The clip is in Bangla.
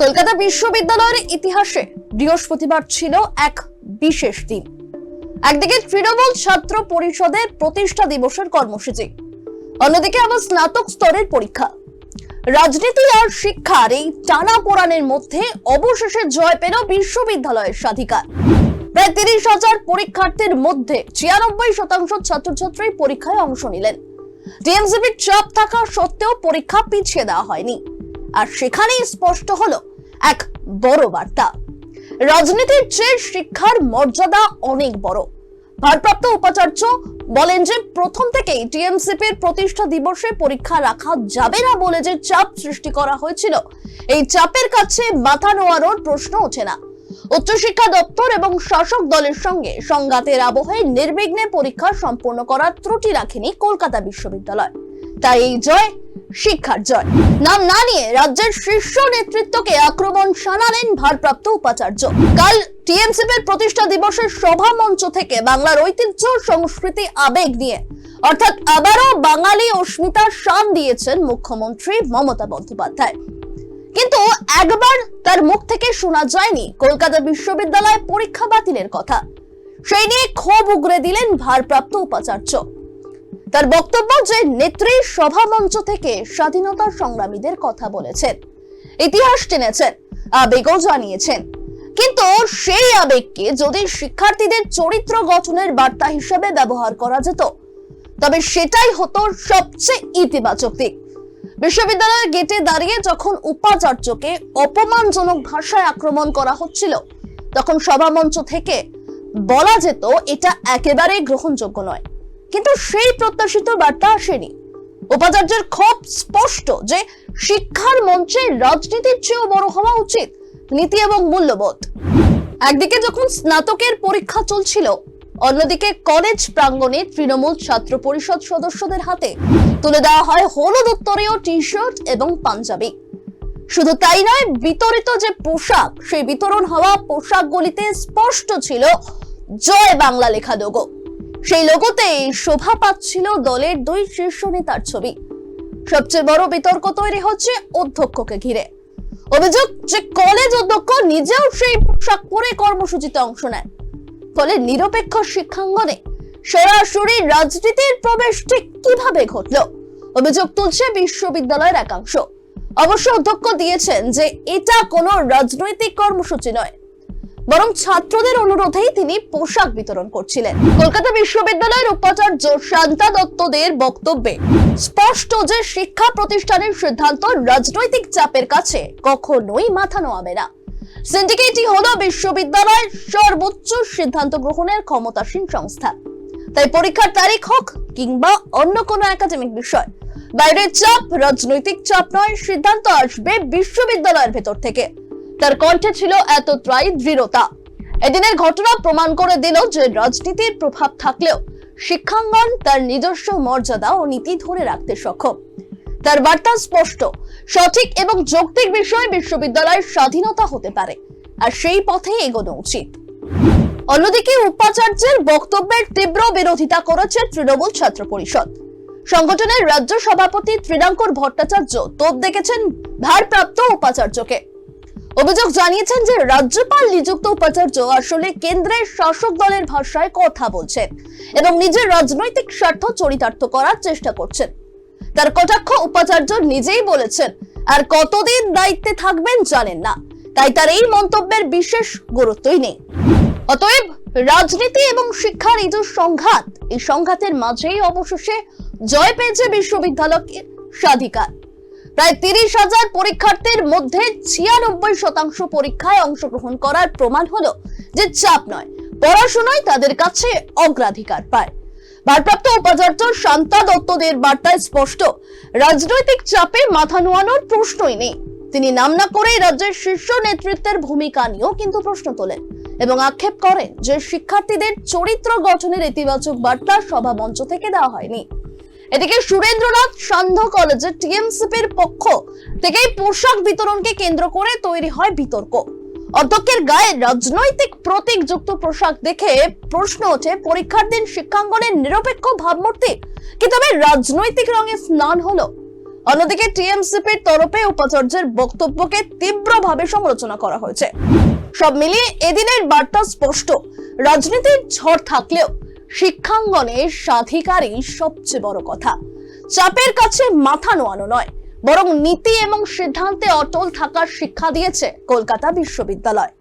কলকাতা বিশ্ববিদ্যালয়ের ইতিহাসে বৃহস্পতিবার ছিল এক বিশেষ দিন। একদিকে তৃণমূল ছাত্র পরিষদের প্রতিষ্ঠা দিবসের কর্মসূচি, অন্যদিকে আবার স্নাতক স্তরের পরীক্ষা। রাজনীতি আর শিক্ষার এই টানাপোড়েনের মধ্যে অবশেষে জয় পেল বিশ্ববিদ্যালয়ের স্বাধিকার। প্রায় 30,000 পরীক্ষার্থীর মধ্যে 96% ছাত্রছাত্রী পরীক্ষায় অংশ নিলেন। টিএমসিপির চাপ থাকা সত্ত্বেও পরীক্ষা পিছিয়ে দেওয়া হয়নি। আর সেখানেই স্পষ্ট হলো এক বড় বার্তা, রাজনীতির চেয়ে শিক্ষার মর্যাদা অনেক বড়। ভারপ্রাপ্ত উপাচার্য বলেন যে প্রথম থেকেই টিএমসিপির প্রতিষ্ঠা দিবসে পরীক্ষা রাখা যাবে না বলে যে চাপ সৃষ্টি করা হয়েছিল, এই চাপের কাছে মাথা নোয়ানোর প্রশ্ন ওঠে না। উচ্চশিক্ষা দপ্তর এবং শাসক দলের সঙ্গে সংঘাতের আবহে নির্বিঘ্নে পরীক্ষা সম্পন্ন করার ত্রুটি রাখেনি কলকাতা বিশ্ববিদ্যালয়। তাই এই জয় শিক্ষার জয়। নাম না নিয়ে রাজ্যের শীর্ষ নেতৃত্বকে আক্রমণ শানালেন ভারপ্রাপ্ত উপাচার্য। কাল টিএমসিপির প্রতিষ্ঠা দিবসের সভা মঞ্চ থেকে বাংলার ঐতিহ্য, সংস্কৃতি, আবেগ নিয়ে অর্থাৎ আবারও বাঙালি অস্মিতার শান দিয়েছেন মুখ্যমন্ত্রী মমতা বন্দ্যোপাধ্যায়। কিন্তু একবার তার মুখ থেকে শোনা যায়নি কলকাতা বিশ্ববিদ্যালয় পরীক্ষা বাতিলের কথা। সেই নিয়ে ক্ষোভ উগরে দিলেন ভারপ্রাপ্ত উপাচার্য। তার বক্তব্য যে নেত্রী সভা মঞ্চ থেকে স্বাধীনতা সংগ্রামীদের কথা বলেছেন, ইতিহাস টেনেছেন, আবেগও জানিয়েছেন। কিন্তু সেই আবেগকে যদি শিক্ষার্থীদের চরিত্র গঠনের বার্তা হিসেবে ব্যবহার করা যেত, তবে সেটাই হতো সবচেয়ে ইতিবাচক দিক। বিশ্ববিদ্যালয়ের গেটে দাঁড়িয়ে যখন উপাচার্যকে অপমানজনক ভাষায় আক্রমণ করা হচ্ছিল, তখন সভা মঞ্চ থেকে বলা যেত এটা একেবারে গ্রহণযোগ্য নয়। কিন্তু সেই প্রত্যাশিত বার্তা আসেনি। উপাচার্যের খুব স্পষ্ট যে শিক্ষার মঞ্চে রাজনীতির চেয়েও বড় হওয়া উচিত নীতি এবং মূল্যবোধ। একদিকে যখন স্নাতকের পরীক্ষা চলছিল, অন্যদিকে কলেজ প্রাঙ্গণে তৃণমূল ছাত্র পরিষদ সদস্যদের হাতে তুলে দেওয়া হয় হলুদ উত্তরীয় টি শার্ট এবং পাঞ্জাবি। শুধু তাই নয়, বিতরিত যে পোশাক, সেই বিতরণ হওয়া পোশাকগুলিতে স্পষ্ট ছিল জয় বাংলা লেখা লোগো। সেই লোগোতে শোভা পাচ্ছিল দলের দুই শীর্ষ নেতার ছবি। সবচেয়ে বড় বিতর্ক তৈরি হচ্ছে অধ্যক্ষকে ঘিরে। অভিযোগ যে কলেজ অধ্যক্ষ নিজেও সেই পোশাক পরে কর্মসূচিতে অংশ নেয়, ফলে নিরপেক্ষ শিক্ষাঙ্গনে সরাসরি রাজনীতির প্রবেশ ঠিক কিভাবে ঘটলো অভিযোগ তুলছে বিশ্ববিদ্যালয়ের একাংশ। অবশ্য অধ্যক্ষ দিয়েছেন যে এটা কোনো রাজনৈতিক কর্মসূচি নয়, বরং ছাত্রদের অনুরোধেই তিনি পোশাক বিতরণ করছিলেন। কলকাতা বিশ্ববিদ্যালয়ের উপাচার্য শান্তা দত্তদের বক্তব্যে স্পষ্ট যে শিক্ষা প্রতিষ্ঠানের সিদ্ধান্ত রাজনৈতিক চাপের কাছে কখনোই মাথা নোয়াবে না। সিন্ডিকেটই হলো বিশ্ববিদ্যালয়ের সর্বোচ্চ সিদ্ধান্ত গ্রহণের ক্ষমতাসীন সংস্থা। তাই পরীক্ষার তারিখ হোক কিংবা অন্য কোনো একাডেমিক বিষয়, বাইরের চাপ রাজনৈতিক চাপ নয়, সিদ্ধান্ত আসবে বিশ্ববিদ্যালয়ের ভেতর থেকে। তার কণ্ঠে ছিল এতটাই দৃঢ়তা। এদিনের ঘটনা প্রমাণ করে দিল যে রাজনীতির প্রভাব থাকলেও শিক্ষাঙ্গন তার নিজস্ব মর্যাদা ও নীতি ধরে রাখতে সক্ষম। তার বার্তা স্পষ্ট, সঠিক এবং যৌক্তিক বিষয়ে বিশ্ববিদ্যালয়ের স্বাধীনতা হতে পারে, আর সেই পথে এগোনো উচিত। অন্যদিকে উপাচার্যের বক্তব্যের তীব্র বিরোধিতা করেছে তৃণমূল ছাত্র পরিষদ। সংগঠনের রাজ্য সভাপতি ত্রিনাঙ্কর ভট্টাচার্য তোপ দেখেছেন ভারপ্রাপ্ত উপাচার্যকে। অভিযোগ জানিয়েছেন যে রাজ্যপাল নিযুক্ত উপাচার্য আসলে কেন্দ্রের শাসক দলের ভাষায় কথা বলছেন এবং নিজের রাজনৈতিক স্বার্থ চরিতার্থ করার চেষ্টা করছেন। তার কটাক্ষ উপাচার্য নিজেই বলেছেন আর কতদিন দায়িত্বে থাকবেন জানেন না, তাই তার এই মন্তব্যের বিশেষ গুরুত্বই নেই। অতএব রাজনীতি এবং শিক্ষার এই যে সংঘাত, এই সংঘাতের মাঝেই অবশেষে জয় পেয়েছে বিশ্ববিদ্যালয়ের স্বাধিকার। প্রায় 30,000 পরীক্ষার্থীর মধ্যে 96% পরীক্ষায় অংশগ্রহণ করার প্রমাণ হলো যে চাপ নয়, পড়াশোনায় তাদের কাছে অগ্রাধিকার পায়। ভারপ্রাপ্ত উপাচার্য শান্তা দত্তদের বার্তায় স্পষ্ট, রাজনৈতিক চাপে মাথা নোয়ানোর প্রশ্নই নেই। তিনি নাম না করে রাজ্যের শীর্ষ নেতৃত্বের ভূমিকা নিয়েও কিন্তু প্রশ্ন তোলেন এবং আক্ষেপ করেন যে শিক্ষার্থীদের চরিত্র গঠনের ইতিবাচক বার্তা সভা মঞ্চ থেকে দেওয়া হয়নি। এদিকে সুরেন্দ্রনাথ সান্ধ্য কলেজের টিএমসিপির পক্ষ থেকে পোশাক বিতরণকে কেন্দ্র করে তৈরি হয় বিতর্ক। অধ্যক্ষের গায়ে রাজনৈতিক প্রতীকযুক্ত পোশাক দেখে প্রশ্ন ওঠে, পরীক্ষার দিন শিক্ষাঙ্গনের নিরপেক্ষ ভাবমূর্তি কি তবে রাজনৈতিক রঙে স্নান হলো? অন্যদিকে টিএমসিপির তরফে উপাচার্যের বক্তব্যকে তীব্রভাবে সমালোচনা করা হয়েছে। সব মিলিয়ে এদিনের বার্তা স্পষ্ট, রাজনীতির ঝড় থাকলেও শিক্ষাঙ্গনে স্বাধিকারই সবচেয়ে বড় কথা। চাপের কাছে মাথা নোয়ানো নয়, বরং নীতি এবং সিদ্ধান্তে অটল থাকার শিক্ষা দিয়েছে কলকাতা বিশ্ববিদ্যালয়।